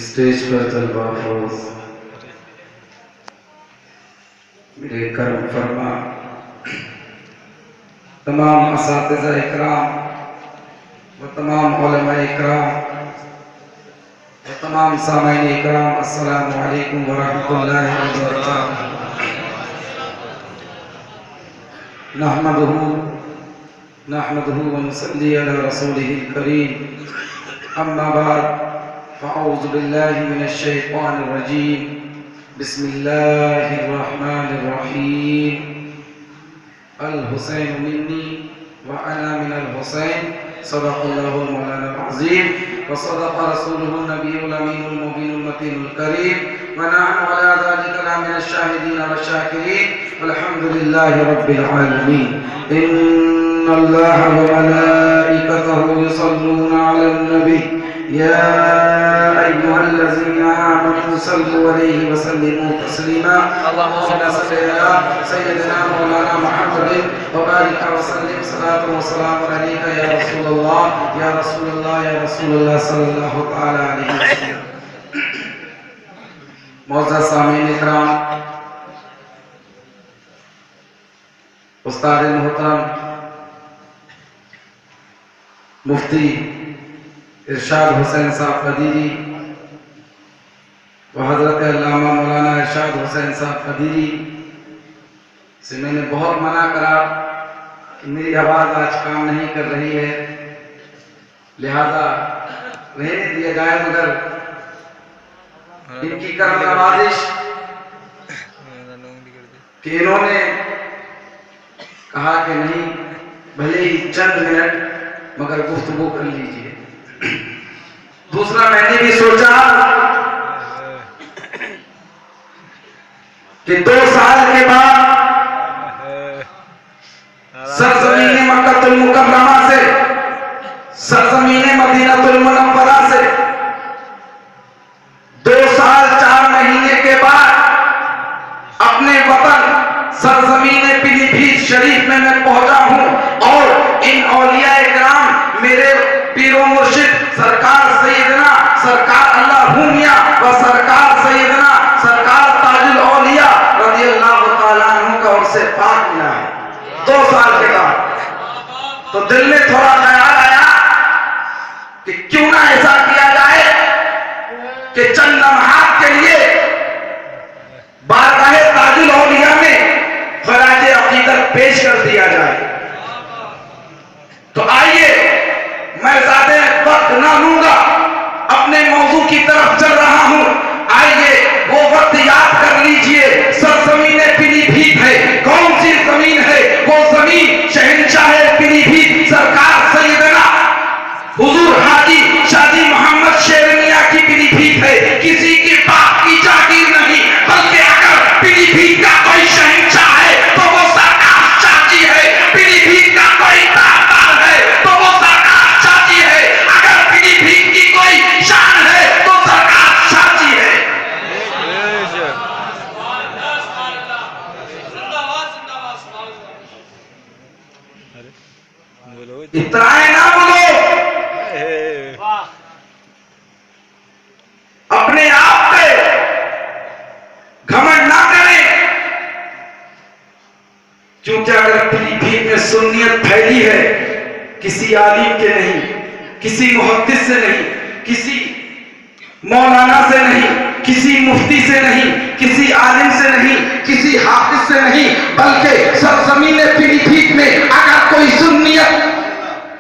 Stage पर तलबा furrows मेरे करम फरमा तमाम असातिज़ा इकराम व तमाम उलमा इकराम व तमाम सामाईन इकराम, अस्सलामु अलैकुम व रहमतुल्लाहि व बरकातुहू। नहमदुहु व नुसल्ली अला रसूलिहिल करीम, अम्मा बाद, फ़अऊज़ु बिल्लाहि मिनश शैतानिर रजीम, बिस्मिल्लाहिर रहमानिर रहीम। अल हुसैन मिन्नी व अना मिनल हुसैन, सदक़ल्लाहुल मौलानाल अज़ीम व सदक़ रसूलुहुन नबियुल अमीनुल मुबीनुल मतीनुल करीम व नहनु अला ज़ालिका लमिनश शाहिदीन व शाकिरीन वल्हम्दुलिल्लाहि रब्बिल आलमीन। इन्नल्लाहा व मलाइकतहु युसल्लूना अलन नबी या अय्युहल्लज़ीना आमनू सल्लु अलैहि व सल्लिमू तस्लीमा। अल्लाहुम्मा सल्लि अला सय्यिदिना मौलाना मुहम्मदिन व बारिक व सल्लिम सलातु व सलाम अलैका या रसूलल्लाह या रसूलल्लाह या रसूलल्लाह सल्लल्लाहु तआला अलैहि वसल्लम। मौजूद सामीन इकराम, उस्ताद मोहतरम मुफ्ती इरशाद हुसैन साहब कदीरी व हज़रत अल्लामा मौलाना इरशाद हुसैन साहब कदीरी से मैंने बहुत मना करा कि मेरी आवाज़ आज काम नहीं कर रही है, लिहाजा रहने दिया जाए, मगर इनकी कर्म नवाजिश कि इन्होंने कहा कि नहीं, भले ही चंद मिनट मगर गुफ्तगू कर लीजिए। दूसरा, मैंने भी सोचा कि 2 साल के बाद सरजमीन मक्कातुल मुकर्रमा से, सरजमीन मदीनातुल मुनव्वरा से 2 साल 4 महीने के बाद अपने वतन सरजमीन पीलीभीत शरीफ में मैं पहुंचा हूं और इन औलिया इकराम, मेरे पीरो मुर्शिद सरकार सैयदना सरकार अल्लाहुमिया व सरकार सैयदना सरकार ताजुल औलिया रज़ियल्लाहु ताला अन्हु का उनसे पाक मिला है 2 साल के बाद। तो दिल में थोड़ा ख्याल आया कि क्यों ना ऐसा किया जाए कि चंद लम्हात के लिए बारगाहे ताजुल औलिया में फराज अकीदत पेश कर दिया जाए। तो आइए, मैं ज़्यादा वक्त ना लूंगा, अपने मौजू की तरफ चल रहा हूं। आइए वो वक्त याद कर लीजिए। सरजमीन पीलीभीत है, कौन सी जमीन है? वो जमीन शहंशाह पीलीभीत सरकार सैयदना हुजूर हाजी शादी मोहम्मद शेरनिया की पीलीभीत है। किसी के बाप की जागीर नहीं, बल्कि अगर पीलीभीत का कोई शहंशाह है तो वो सरकार चाची है। पीलीभीत का कोई ताजदार है तो वो सरकार चाची है। अगर पीलीभीत की कोई शान है तो सरकार चाची है। इतराए ना बोलो, अपने आप पे घमंड ना करें, क्योंकि अगर पीलीभीत में सुन्नियत फैली है, किसी आलिम के नहीं, किसी मुहद्दिस से नहीं, किसी मौलाना से नहीं, किसी मुफ्ती से नहीं, किसी आलिम से नहीं, किसी हाफिज से नहीं, बल्कि सरजमीन पीलीभीत में अगर कोई सुन्नियत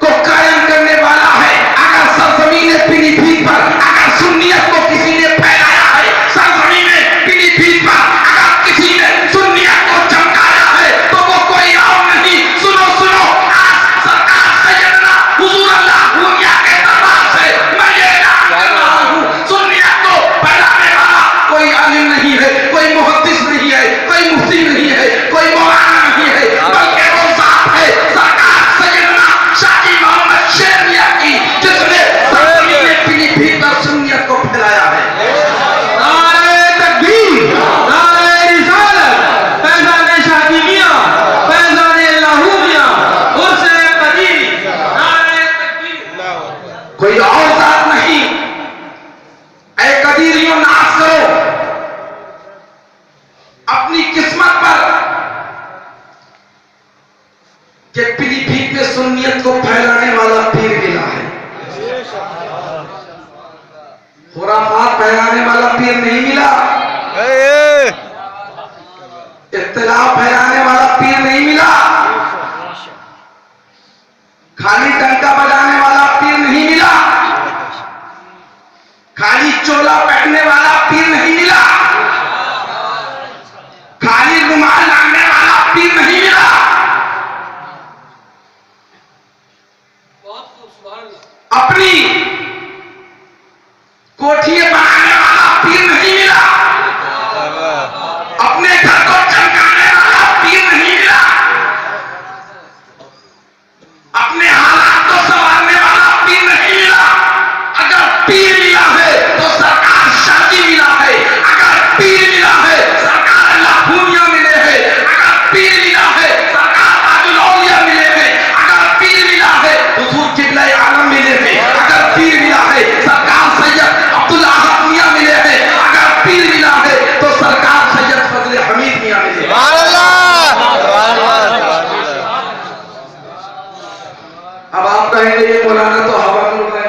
को कायम करने वाला है, अगर सरजमीन पीलीभीत पर अगर सुन्नियत को किसी ने फैलाया है, सरजमीन पीलीभीत पर अगर किसी ने सुन्नियत को चमकाया है, तो वो कोई और नहीं, सुनो सुनो, आज सरकार सैयदना हुजूर अल्लाहुमिया के दरबार से मैं ये ऐलान कर रहा हूं, सुन्नियत को फैलाने वाला कोई आलिम नहीं है, कोई मुहद्दिस नहीं है, कोई मुफ्ती नहीं है, कोई मौलाना नहीं है, कि पीलीभीत में सुन्नियत को फैलाने वाला पीर मिला है, खुराफात फैलाने वाला पीर नहीं मिला, इख्तिलाफ फैलाने वाला पीर नहीं मिला, खाली डंका बजाने वाला पीर नहीं मिला, खाली चोला पहनने वाला पीर नहीं मिला, खाली रुमाल लाने वाला पीर नहीं मिला, अपनी कोठी बनाने वाला पीर नहीं मिला, अपने घर को चमकाने वाला पीर नहीं मिला, अपने हालात को संवारने वाला पीर नहीं मिला। अगर पीर मिला है तो सरकार शादी मिला है, अगर पीर मिला है सरकार लाखूनिया मिले है, अगर पीर मिला है सरकार ताजुल-औलिया मिले है, अगर पीर मिला है हुजूर किबला आलम मिले है, अगर पीर मिला है सरकार सैयद अब्दुल अहद मियां मिले है, अगर पीर मिला है तो सरकार सैयद फजल हमीद मियां मिले। अब आप कहेंगे ये मौलाना तो हवा में उड़ गए,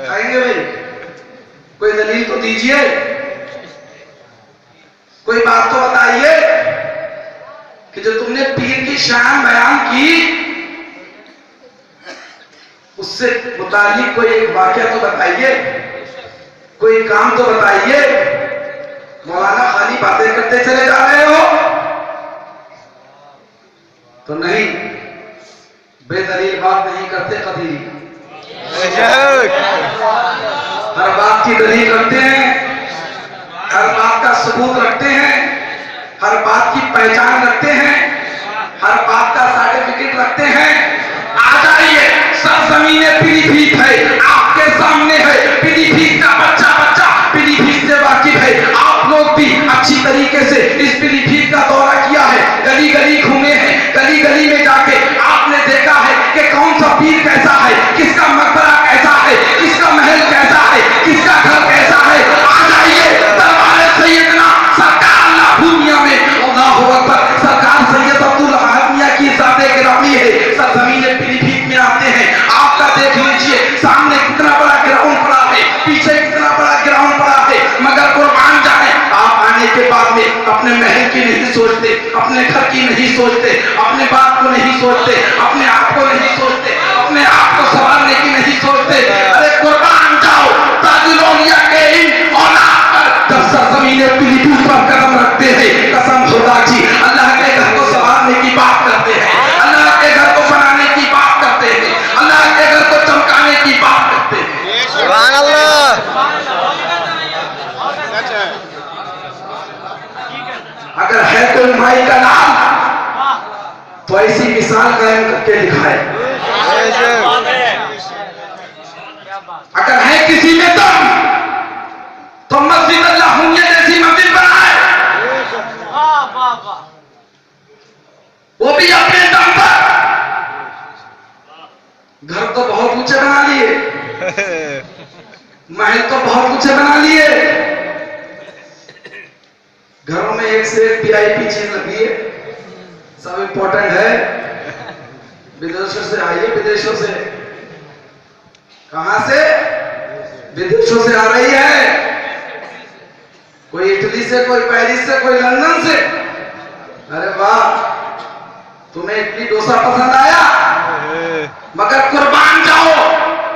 कहेंगे भाई कोई दलील तो दीजिए, कोई बात तो बताइए कि जो तुमने पीर की शान बयान की उससे मुतालिक कोई एक वाकया तो बताइए, कोई काम तो बताइए। मौलाना खाली बातें करते चले जा रहे हो तो नहीं, बेदलील बात नहीं करते कभी, हर बात की दलील रखते हैं, हर बात का सबूत रखते हैं, हर बात की पहचान रखते हैं, हर बात का सर्टिफिकेट रखते हैं। आ जाइए, सरजमीन पीलीभीत है, आपके सामने है, पीलीभीत का बच्चा बच्चा पीलीभीत से वाकिफ है। आप लोग भी अच्छी तरीके से इस पीलीभीत का दौरा किया है, गली गली घूमे हैं, गली गली में जाके आपने देखा है कि कौन सा पीर कैसा है, किसका मकबरा कैसा है, किसका महल कैसा है, किसका घर कैसा है। आ जाइए दरबार सैयदना सरकार लाखूनिया में, अल्लाहू अकबर, सरकार सैयद अब्दुल अहद मियां की ज़ात गिरामी है, सरजमीन पीलीभीत में आते हैं। आपका देख लीजिए सामने कितना बड़ा ग्राउंड पड़ा है, पीछे कितना बड़ा ग्राउंड पड़ा है, मगर कुर्बान जाए आप आने के बाद में अपने महल की नहीं सोचते, अपने घर की नहीं सोचते, अपने बाप को नहीं सोचते, अपने आप को नहीं सोचते, अपने आप को संभालने की नहीं सोचते। अरे कुर्बान जाओ ताजुल-औलिया के इन औलाद पर जब सरजमीन पीलीभीत पर कदम रखते हैं, कसम खुदा की अल्लाह के घर को संभालने की बात करते हैं, अल्लाह के घर को बनाने की बात करते हैं, अल्लाह के घर को चमकाने की बात करते हैं। सुभान अल्लाह। अगर है कोई माई का नाम तो ऐसी मिसाल कायम करके दिखाए, अगर है किसी में दम तो मस्जिद अल्लाहुनिया जैसी मस्जिद बनाए, वो भी अपने दम पर। घर तो बहुत ऊंचे बना लिए, महल तो बहुत ऊंचे बना लिए, घरों में एक से एक वीआईपी चीज लगी है, सब इंपॉर्टेंट है। विदेशों से आई है, विदेशों से, कहां से? विदेशों से आ रही है, कोई इटली से, कोई पेरिस से, कोई लंदन से। अरे वाह, तुम्हें इडली डोसा पसंद आया, मगर कुर्बान जाओ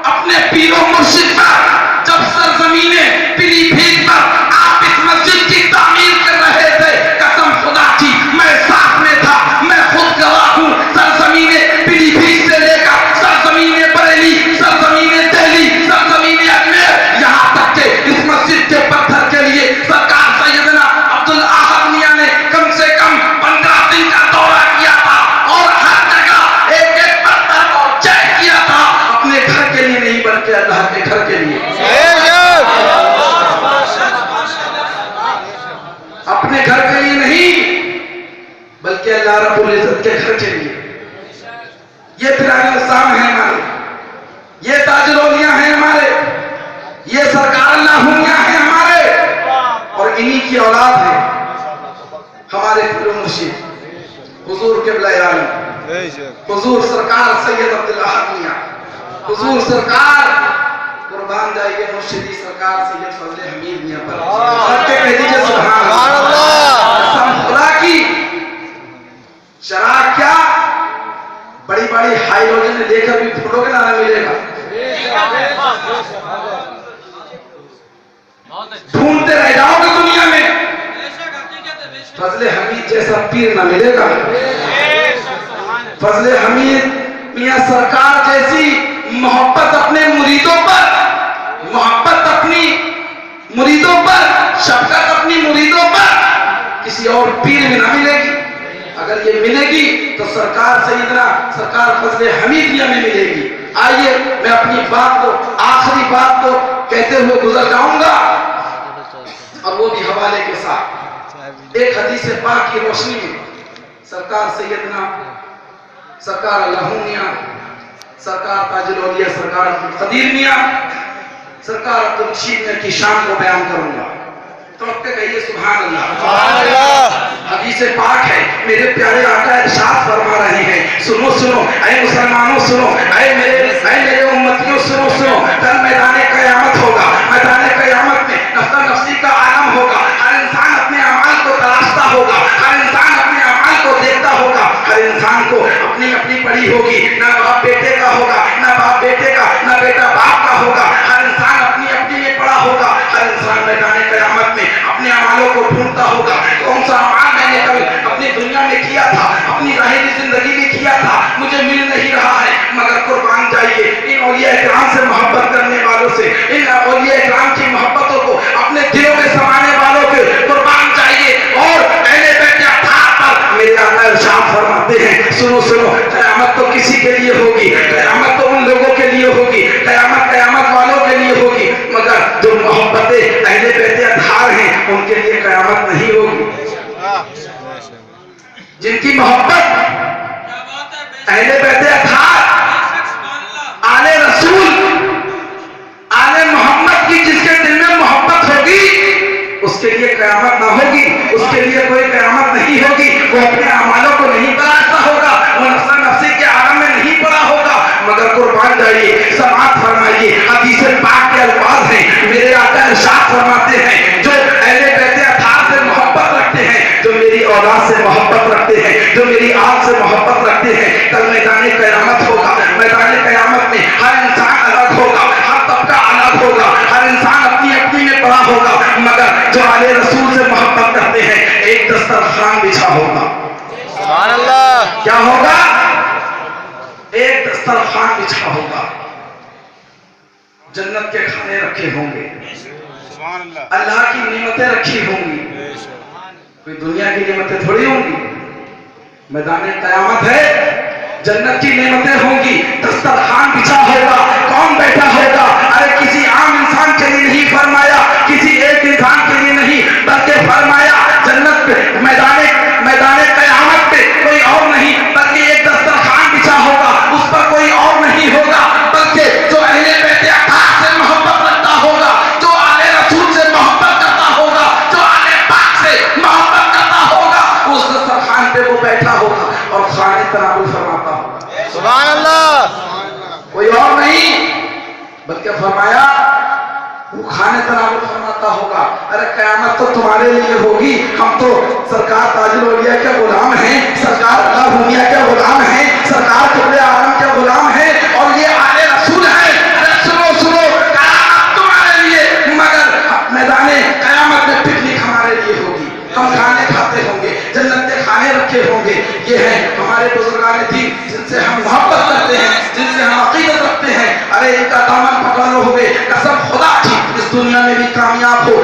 अपने पीरों मुर्शिद पर। जब सरजमीने पीलीभीत पर आप इस मस्जिद की तामीर कर रहे थे, कसम खुदा की मैं साथ में था, मैं खुद गवाह हूं। सरजमीने पीलीभीत से लेकर सरजमीने बरेली, सरजमीने दिल्ली, सरजमीने अजमेर, यहां तक के इस मस्जिद के पत्थर के लिए सरकार सैयदना अब्दुल अहद मियां ने कम से कम 15 दिन का दौरा किया था और हर जगह एक एक पत्थर को चेक किया था, अपने घर के लिए नहीं बल्कि अल्लाह के घर के लिए, अपने घर के लिए नहीं बल्कि अल्लाह रब्बुल इज्जत के घर के लिए। ये पिराने साम है हमारे, ये ताजुल-औलिया हैं हमारे, ये सरकार लाहुनिया हैं हमारे, और इन्हीं की औलाद है हमारे पीर मुर्शिद हुजूर हुजूर क़िबला आलम हुजूर सरकार सैयद अब्दुल अहद मियां, हुजूर सरकार कुर्बान जाइए मुर्शिदी सरकार सैयद फजले हमीद मियां पर सबके कह दीजिए सुभान अल्लाह। खुदा की शराब क्या बड़ी बड़ी हाइड्रोजन लेकर भी फोटो के नारा मिलेगा, ढूंढते रह जाओगे दुनिया में, फजले हमीद जैसा पीर ना मिलेगा, फजले हमीद मियां सरकार जैसी मोहब्बत अपने मुरीदों पर, मोहब्बत अपनी मुरीदों पर, शफकत अपनी मुरीदों पर किसी और पीर में ना मिलेगी। अगर ये मिलेगी तो सरकार सैयदना सरकार फजले हमीद मियां में मिलेगी। आइए मैं अपनी बात को, आखिरी बात को कहते हुए गुजर जाऊंगा, और वो भी हवाले के साथ एक हदीस पाक की रोशनी में सरकार सैयदना सरकार अल्लाहू मियां, सरकार ताजुल औलिया, सरकार अब्दुल कदीर मियां, सरकार अब्दुल रशीद मियां की शान को बयान करूंगा। तो कहिए सुभान अल्लाह। हदीस पाक है, मेरे प्यारे आका इरशाद फरमा रहे हैं, सुनो सुनो ऐ मुसलमानों सुनो, ऐ मेरे उम्मतियों सुनो सुनो, कल मैदान क़यामत होगा, मैदान क़यामत में नफ्सा नफ्सी का आलम होगा, हर इंसान अपने अमाल को तलाशता होगा, हर इंसान अपने अमाल को देखता होगा, हर इंसान को अपनी अपनी पड़ी होगी, ना बाप बेटे का होगा, ना बाप बेटे का, ना बेटा बाप का होगा, हर इंसान अपनी अपनी में पड़ा होगा, हर इंसान मैदान क़यामत में अपने अमालों को ढूंढता होगा, कौन सा अमाल मैंने कल अपनी दुनिया में किया था, अपनी ज़ाहिरी जिंदगी में किया था, मुझे मिल नहीं रहा है। मगर कुर्बान जाइए इन औलिया इकराम से मोहब्बत करने वालों से, इन औलिया इकराम की मोहब्बतों को अपने दिलों में समाने वालों के कुर्बान जाइए। और पहले बैठे अठार पर मेरे आका इरशाद फरमाते हैं, सुनो सुनो, क़यामत तो किसी के लिए होगी, क़यामत तो उन लोगों के लिए होगी, क़यामत क़यामत वालों के लिए होगी, मगर जो मोहब्बतें पहले बैठे अठार हैं उनके लिए क़यामत नहीं होगी। जिनकी मोहब्बत अहले बैठे अठार आले रसूल आले मोहम्मद की जिसके दिल में मोहब्बत होगी उसके लिए क़यामत ना होगी, उसके लिए कोई क़यामत नहीं होगी। वो अपने अमालों को नहीं तलाशता होगा, वो नफ्सा नफ्सी के आलम में नहीं पड़ा होगा। मगर कुर्बान जाइए, समाअत फरमाइए, हदीस पाक के अल्फाज हैं, मेरे आका इरशाद फरमाते हैं, जो अहले बैठे अठार से मोहब्बत रखते हैं, जो मेरी औलाद से मोहब्बत रखते हैं, जो मेरी आग से मोहब्बत रखते हैं, कल मैदान क़यामत होगा, मैदान क़यामत में हर इंसान अलग होगा, हर तबका अलग होगा, हर इंसान अपनी अपनी में पड़ा होगा। मगर जो आले रसूल से मोहब्बत करते हैं, एक दस्तरखान बिछा होगा, सुभान अल्लाह, क्या होगा, एक दस्तरखान बिछा होगा, जन्नत के खाने रखे होंगे, अल्लाह की नेमतें रखी होंगी, कोई दुनिया की नेमतें थोड़ी होंगी। मैदान क़यामत है, जन्नत की नेमतें होंगी, दस्तरखान बिछा होगा, कौन बैठा होगा? अरे किसी आम इंसान के लिए नहीं फरमाया, किसी एक इंसान के लिए नहीं, बल्कि फरमाया जन्नत पे मैदान क़यामत पे कोई और नहीं, बल्कि एक दस्तरखान बिछा होगा, उस पर कोई और नहीं होगा, बल्कि जो अहले बैठे अठार से मोहब्बत रखता होगा, जो आले रसूल से मोहब्बत करता होगा, जो आले पाक से मोहब्बत करता होगा, उस दस्तरखान पे वो बैठा होगा और खाने तनावुल फरमाता होगा, सुभान अल्लाह, कोई और नहीं, बल्कि फरमाया वो खाने तनावुल फरमाता होगा। अरे क़यामत तो तुम्हारे लिए होगी, हम तो सरकार ताजुल औलिया के गुलाम हैं, सरकार अल्लाह दुनिया के गुलाम हैं, सरकार क़िबले आलम के गुलाम हैं, और ये आले रसूल हैं। अरे सुनो सुनो, क़यामत तुम्हारे लिए, मगर मैदान क़यामत में पिकनिक हमारे लिए होगी, हम खाने खाते होंगे, जन्नत के खाने रखे होंगे। ये है हमारे बुजुर्गान दीन जिनसे हम मोहब्बत करते हैं, जिनसे हम अक़ीदत रखते हैं। अरे इनका दामन पकड़ लो, कसम खुदा की इस दुनिया में भी कामयाब हो,